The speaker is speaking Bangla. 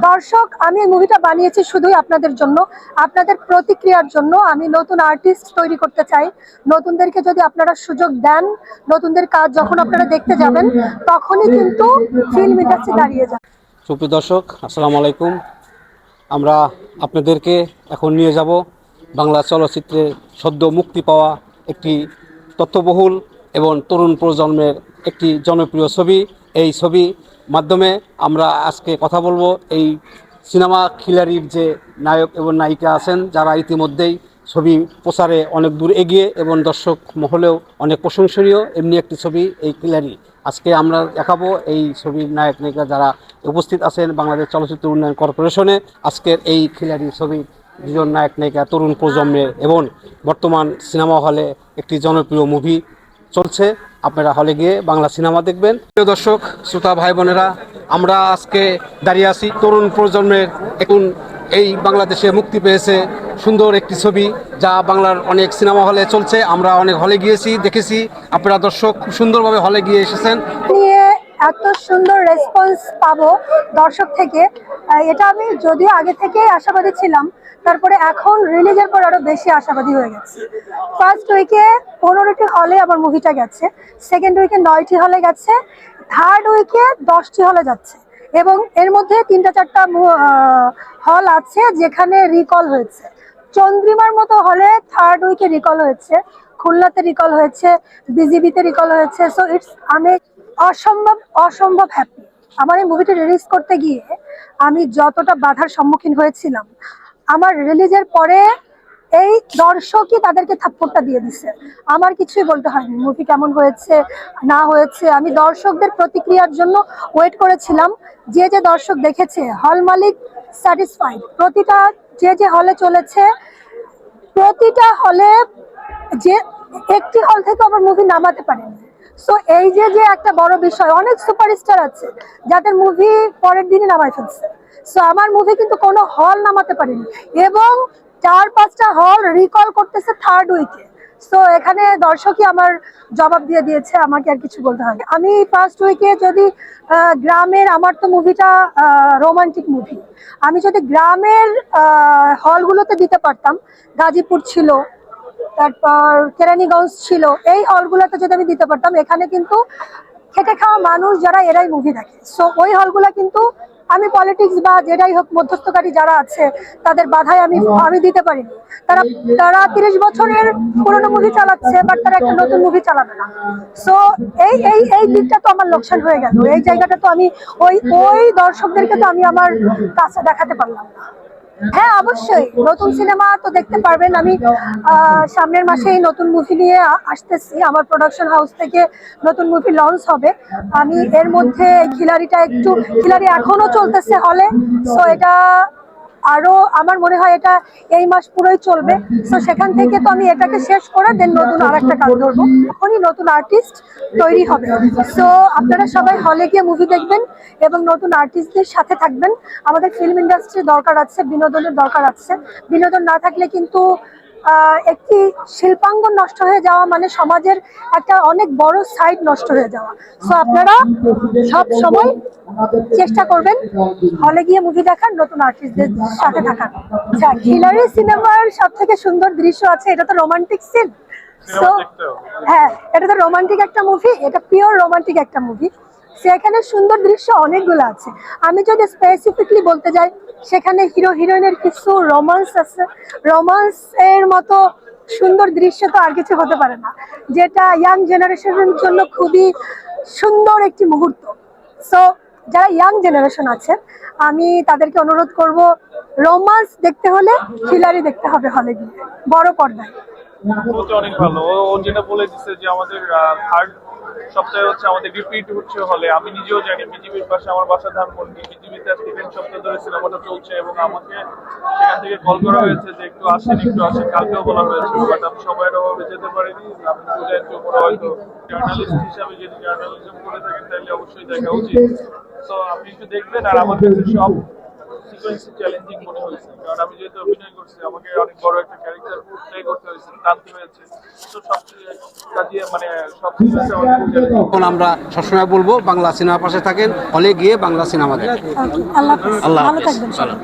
দর্শক, আমি এই মুভিটা বানিয়েছি শুধুই আপনাদের জন্য, আপনাদের প্রতিক্রিয়ার জন্য। আমি নতুন আর্টিস্ট তৈরি করতে চাই। নতুনদেরকে যদি আপনারা সুযোগ দেন, নতুনদের কাজ যখন আপনারা দেখতে যাবেন, তখনই কিন্তু ফিল্ম ইন্ডাস্ট্রি দাঁড়িয়ে যাবে। সুপ্রিয় দর্শক, আসসালামু আলাইকুম। আমরা আপনাদেরকে এখন নিয়ে যাব বাংলা চলচ্চিত্রে সদ্য মুক্তি পাওয়া একটি তথ্যবহুল এবং তরুণ প্রজন্মের একটি জনপ্রিয় ছবি। এই ছবি মাধ্যমে আমরা আজকে কথা বলবো এই সিনেমা খিলাড়ির যে নায়ক এবং নায়িকা আছেন, যারা ইতিমধ্যেই ছবি প্রচারে অনেক দূর এগিয়ে এবং দর্শক মহলেও অনেক প্রশংসনীয় এমনি একটি ছবি এই খিলাড়ি। আজকে আমরা দেখাবো এই ছবির নায়ক নায়িকা যারা উপস্থিত আছেন বাংলাদেশ চলচ্চিত্র উন্নয়ন কর্পোরেশনে। আজকের এই খিলাড়ি ছবির দুজন নায়ক নায়িকা তরুণ প্রজন্মের এবং বর্তমান সিনেমা হলে একটি জনপ্রিয় মুভি চলছে। আপনারা হলে গিয়ে বাংলা সিনেমা দেখবেন। প্রিয় দর্শক, শ্রোতা ভাই বোনেরা, আমরা আজকে দাঁড়িয়ে আছি তরুণ প্রজন্মের এখন এই বাংলাদেশে মুক্তি পেয়েছে সুন্দর একটি ছবি, যা বাংলার অনেক সিনেমা হলে চলছে। আমরা অনেক হলে গিয়েছি, দেখেছি। আপনারা দর্শক খুব সুন্দরভাবে হলে গিয়ে এসেছেন। নিয়ে এত সুন্দর রেসপন্স পাবো দর্শক থেকে, এটা আমি যদিও আগে থেকেই আশাবাদী ছিলাম, তারপরে এখন রিলিজের পর আরো বেশি আশাবাদী হয়ে গেছে। ফার্স্ট উইকে 15টি হলে আমার মুভিটা গেছে, সেকেন্ড উইকে 9টি হলে গেছে, থার্ড উইকে 10টি হলে যাচ্ছে, এবং এর মধ্যে 3-4টা হল আছে যেখানে রিকল হয়েছে। চন্দ্রিমার মতো হলে থার্ড উইকে রিকল হয়েছে, খুলনাতে রিকল হয়েছে, বিজিবিতে রিকল হয়েছে। সো ইটস আমি অসম্ভব অসম্ভব হ্যাপি। আমার এই মুভিটা রিলিজ করতে গিয়ে আমি যতটা বাধার সম্মুখীন হয়েছিলাম, আমার রিলিজের পরে এই দর্শকই তাদেরকে থাপ্পড়টা দিয়ে দিছে। আমার কিছুই বলতে হয়নি মুভি কেমন হয়েছে না হয়েছে। আমি দর্শকদের প্রতিক্রিয়ার জন্য ওয়েট করেছিলাম। যে যে দর্শক দেখেছে, হল মালিক স্যাটিসফাইড। প্রতিটা যে হলে চলেছে, প্রতিটা হলে যে একটি হল থেকে আমার মুভি নামাতে পারেনি। সো এই যে একটা বড় বিষয়, অনেক সুপারস্টার আছে যাদের মুভি পরের দিনই নামাই ফেলছে। সো আমার মুভি কিন্তু কোনো হল নামাতে পারেনি, এবং 4-5টা হল রিকল করতেছে থার্ড উইকে। সো এখানে দর্শকই আমার জবাব দিয়ে দিয়েছে, আমাকে আর কিছু বলতে হয়নি। আমি ফার্স্ট উইকে যদি গ্রামের, আমার তো মুভিটা রোমান্টিক মুভি, আমি যদি গ্রামের হলগুলোতে দিতে পারতাম, গাজীপুর ছিল, তারপর কেরানীগঞ্জ ছিল, এই হলগুলোতে যদি আমি দিতে পারতাম, এখানে কিন্তু খেটে খাওয়া মানুষ যারা, এরাই মুভি দেখে। সো ওই হলগুলো কিন্তু আমি পলিটিক্স বা যেটাই হোক মধ্যস্থকারী যারা আছে তাদের বাধায় আমি দিতে পারিনি। তারা তারা 30 বছরের পুরোনো মুভি চালাচ্ছে, বাট তারা একটা নতুন মুভি চালাবে না। সো এই এই এই দিকটা তো আমার লোকসান হয়ে গেল। এই জায়গাটা তো আমি ওই ওই দর্শকদেরকে তো আমি আমার কাছে দেখাতে পারলাম না। হ্যাঁ, অবশ্যই নতুন সিনেমা তো দেখতে পারবেন। আমি সামনের মাসেই নতুন মুভি নিয়ে আসতেছি। আমার প্রোডাকশন হাউস থেকে নতুন মুভি লঞ্চ হবে। আমি এর মধ্যে খিলাড়ি এখনো চলতেছে হলে। সো এটা আরো আমার মনে হয় এটা এই মাস পুরোই চলবে। সো সেখান থেকে তো আমি এটাকে শেষ করে দেন নতুন আরেকটা কাজ ধরবো, তখনই নতুন আর্টিস্ট তৈরি হবে। সো আপনারা সবাই হলে গিয়ে মুভি দেখবেন এবং নতুন আর্টিস্টদের সাথে থাকবেন। আমাদের ফিল্ম ইন্ডাস্ট্রির দরকার আছে, বিনোদনের দরকার আছে। বিনোদন না থাকলে কিন্তু একটি শিল্পাঙ্গন নষ্ট হয়ে যাওয়া মানে সমাজের একটা অনেক বড় সাইড নষ্ট হয়ে যাওয়া। সো আপনারা সব সময় চেষ্টা করবেন হলে গিয়ে মুভি দেখার, নতুন আর্টিস্টদের সাথে থাকার। আচ্ছা, খিলাড়ি সিনেমার সব থেকে সুন্দর দৃশ্য আছে, এটা তো রোমান্টিক সিন। সো হ্যাঁ, এটা তো রোমান্টিক একটা মুভি, এটা পিওর রোমান্টিক একটা মুভি। সেখানে সুন্দর দৃশ্য অনেকগুলো আছে। আমি যদি স্পেসিফিকলি বলতে যাই, সেখানে হিরো হিরোইনের কিছু রোমান্স আছে। রোমান্স এর মতো সুন্দর দৃশ্য তো আর কিছু হতে পারে না, যেটা ইয়াং জেনারেশনের জন্য খুবই সুন্দর একটি মুহূর্ত। সো যারা ইয়াং জেনারেশন আছে, আমি তাদেরকে অনুরোধ করব, রোমান্স দেখতে হলে খিলাড়ি দেখতে হবে হলে গিয়ে, বড় পর্দায়। অনেক ভালো। ও যেটা বলে দিচ্ছে যে আমাদের থার্ড সপ্তাহে হচ্ছে আমাদের রিপিট হচ্ছে হলে। আমি নিজেও জানি, বিজিবির পাশে আমার বাসা ধানমন্ডি, বিজিবিতে 3 সপ্তাহ ধরে সিনেমাটা চলছে, এবং আমাকে সেখান থেকে কল করা হয়েছে যে একটু আসেন। কালকেও বলা হয়েছে, বাট আমি সময়ের অভাবে যেতে পারিনি। আমি বুঝাই তো হয়তো জার্নালিস্ট হিসাবে যদি জার্নালিজম করে থাকেন তাহলে অবশ্যই দেখা উচিত। তো আপনি একটু দেখবেন, আর আমার কাছে সব সিকোয়েন্স চ্যালেঞ্জিং মনে হয়েছে, কারণ আমি যেহেতু অভিনয় করছি আমাকে অনেক বড় একটা ক্যারেক্টার প্লে করতে হয়েছে, টানতে হয়েছে। তো সব কাজিয়ে মানে সব সিকোয়েন্সে অনেক challenging। এখন আমরা সবসময় বলবো বাংলা সিনেমার পাশে থাকেন, হলে গিয়ে বাংলা সিনেমা দেখেন। Okay, আল্লাহ হাফেজ। আল্লাহ ভালো হাফেজ। থাকবেন সবাই।